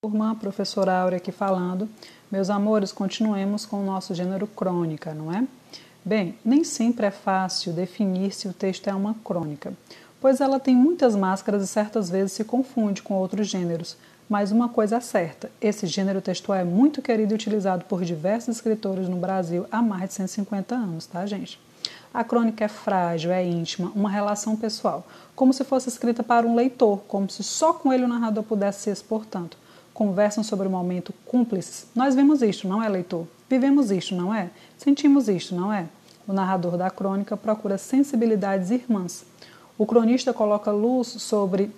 Turma, professora Áurea aqui falando. Meus amores, continuemos com o nosso gênero crônica, não é? Bem, nem sempre é fácil definir se o texto é uma crônica, pois ela tem muitas máscaras e certas vezes se confunde com outros gêneros. Mas uma coisa é certa, esse gênero textual é muito querido e utilizado por diversos escritores no Brasil há mais de 150 anos, tá, gente? A crônica é frágil, é íntima, uma relação pessoal, como se fosse escrita para um leitor, como se só com ele o narrador pudesse se expor tanto. Conversam sobre o momento cúmplices. Nós vemos isto, não é, leitor? Vivemos isto, não é? Sentimos isto, não é? O narrador da crônica procura sensibilidades irmãs. O cronista coloca luz sobre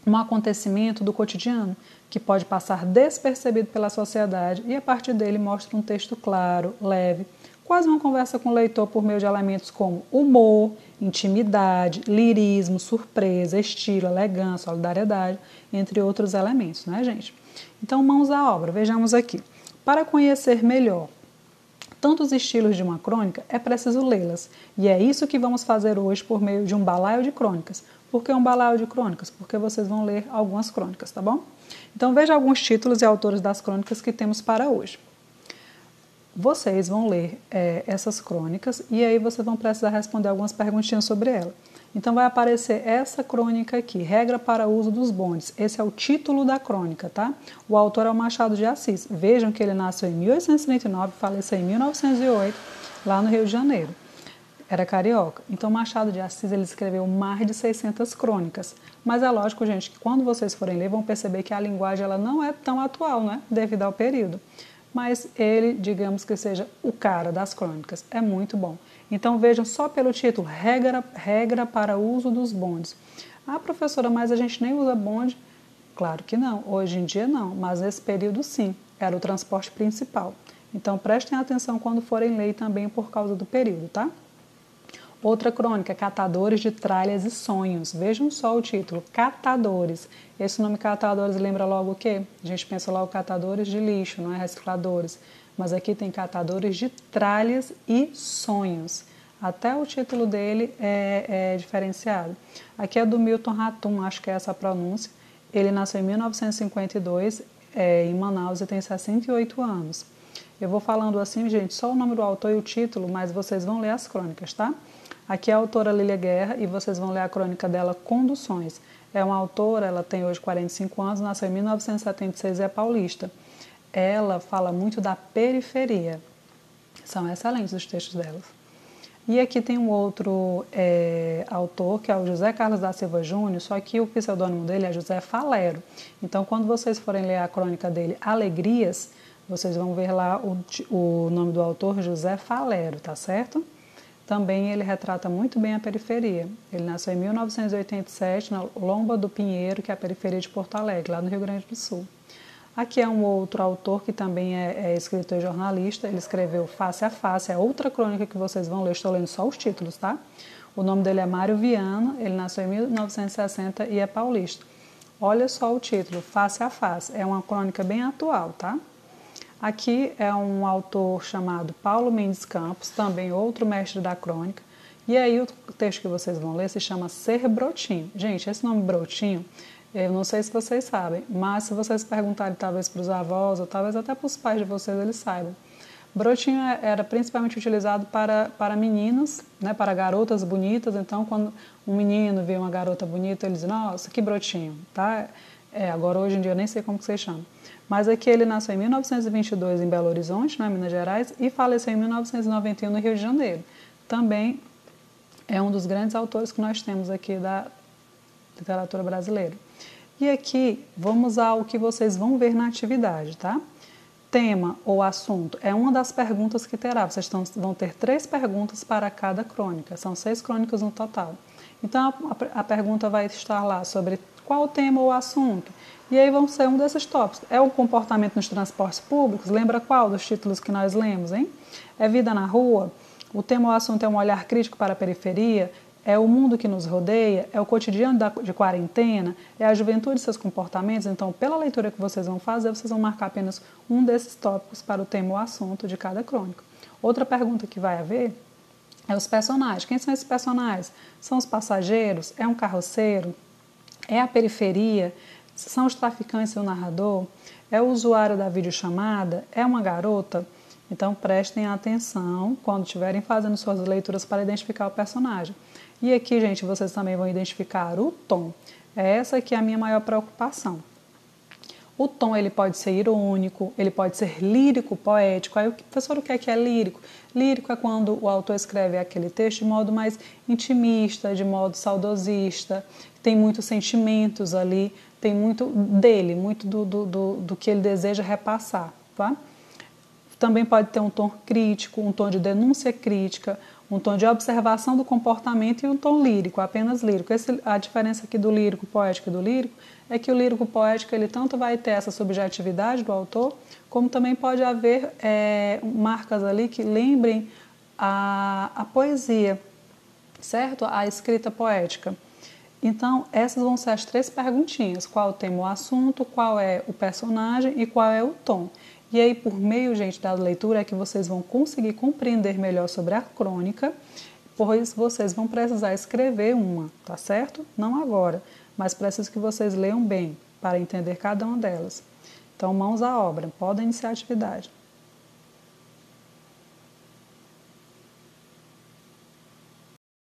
um acontecimento do cotidiano que pode passar despercebido pela sociedade e a partir dele mostra um texto claro, leve, quase uma conversa com o leitor por meio de elementos como humor, intimidade, lirismo, surpresa, estilo, elegância, solidariedade, entre outros elementos, né, gente? Então, mãos à obra, vejamos aqui. Para conhecer melhor tantos estilos de uma crônica, é preciso lê-las. E é isso que vamos fazer hoje por meio de um balaio de crônicas. Por que um balaio de crônicas? Porque vocês vão ler algumas crônicas, tá bom? Então, veja alguns títulos e autores das crônicas que temos para hoje. Vocês vão ler essas crônicas e aí vocês vão precisar responder algumas perguntinhas sobre ela. Então vai aparecer essa crônica aqui, Regra para o Uso dos Bondes. Esse é o título da crônica, tá? O autor é o Machado de Assis. Vejam que ele nasceu em 1839 e faleceu em 1908, lá no Rio de Janeiro. Era carioca. Então Machado de Assis ele escreveu mais de 600 crônicas. Mas é lógico, gente, que quando vocês forem ler, vão perceber que a linguagem ela não é tão atual, né? Devido ao período. Mas ele, digamos que seja o cara das crônicas. É muito bom. Então vejam só pelo título, regra para o uso dos bondes. Ah, professora, mas a gente nem usa bonde? Claro que não, hoje em dia não, mas nesse período sim, era o transporte principal. Então prestem atenção quando forem ler também por causa do período, tá? Outra crônica, Catadores de Tralhas e Sonhos. Vejam só o título, Catadores. Esse nome Catadores lembra logo o quê? A gente pensa logo catadores de lixo, não é? Recicladores. Mas aqui tem Catadores de Tralhas e Sonhos. Até o título dele é diferenciado. Aqui é do Milton Ratum, acho que é essa a pronúncia. Ele nasceu em 1952 em Manaus e tem 68 anos. Eu vou falando assim, gente, só o nome do autor e o título, mas vocês vão ler as crônicas, tá? Aqui é a autora Lília Guerra e vocês vão ler a crônica dela, Conduções. É uma autora, ela tem hoje 45 anos, nasceu em 1976 e é paulista. Ela fala muito da periferia. São excelentes os textos dela. E aqui tem um outro autor, que é o José Carlos da Silva Júnior, só que o pseudônimo dele é José Falero. Então, quando vocês forem ler a crônica dele, Alegrias, vocês vão ver lá o nome do autor, José Falero, tá certo? Também ele retrata muito bem a periferia. Ele nasceu em 1987, na Lomba do Pinheiro, que é a periferia de Porto Alegre, lá no Rio Grande do Sul. Aqui é um outro autor que também é escritor e jornalista. Ele escreveu Face a Face, é outra crônica que vocês vão ler. Estou lendo só os títulos, tá? O nome dele é Mário Viana, ele nasceu em 1960 e é paulista. Olha só o título, Face a Face. É uma crônica bem atual, tá? Aqui é um autor chamado Paulo Mendes Campos, também outro mestre da crônica. E aí o texto que vocês vão ler se chama Ser Brotinho. Gente, esse nome Brotinho, eu não sei se vocês sabem, mas se vocês perguntarem talvez para os avós ou talvez até para os pais de vocês, eles saibam. Brotinho era principalmente utilizado para meninas, né, para garotas bonitas. Então, quando um menino vê uma garota bonita, ele diz, nossa, que brotinho, tá? Agora hoje em dia eu nem sei como que vocês chamam. Mas aqui ele nasceu em 1922 em Belo Horizonte, em Minas Gerais, e faleceu em 1991 no Rio de Janeiro. Também é um dos grandes autores que nós temos aqui da literatura brasileira. E aqui vamos ao que vocês vão ver na atividade, tá? Tema ou assunto é uma das perguntas que terá. Vocês vão ter 3 perguntas para cada crônica. São 6 crônicas no total. Então a pergunta vai estar lá sobre qual o tema ou assunto. E aí vão ser um desses tópicos. É o comportamento nos transportes públicos? Lembra qual dos títulos que nós lemos, hein? É vida na rua? O tema ou assunto é um olhar crítico para a periferia? É o mundo que nos rodeia? É o cotidiano de quarentena? É a juventude e seus comportamentos? Então, pela leitura que vocês vão fazer, vocês vão marcar apenas um desses tópicos para o tema ou assunto de cada crônica. Outra pergunta que vai haver é os personagens. Quem são esses personagens? São os passageiros? É um carroceiro? É a periferia? São os traficantes e o narrador? É o usuário da videochamada? É uma garota? Então prestem atenção quando estiverem fazendo suas leituras para identificar o personagem. E aqui, gente, vocês também vão identificar o tom. Essa aqui é a minha maior preocupação. O tom ele pode ser irônico, ele pode ser lírico, poético. Aí o professor, o que é lírico? Lírico é quando o autor escreve aquele texto de modo mais intimista, de modo saudosista, tem muitos sentimentos ali, tem muito dele, muito do que ele deseja repassar, tá? Também pode ter um tom crítico, um tom de denúncia crítica, um tom de observação do comportamento e um tom lírico, apenas lírico. A diferença aqui do lírico poético e do lírico é que o lírico poético ele tanto vai ter essa subjetividade do autor, como também pode haver marcas ali que lembrem a poesia, certo? A escrita poética. Então, essas vão ser as 3 perguntinhas. Qual o tema, o assunto, qual é o personagem e qual é o tom. E aí, por meio, gente, da leitura, é que vocês vão conseguir compreender melhor sobre a crônica, pois vocês vão precisar escrever uma, tá certo? Não agora, mas preciso que vocês leiam bem para entender cada uma delas. Então, mãos à obra, podem iniciar a atividade.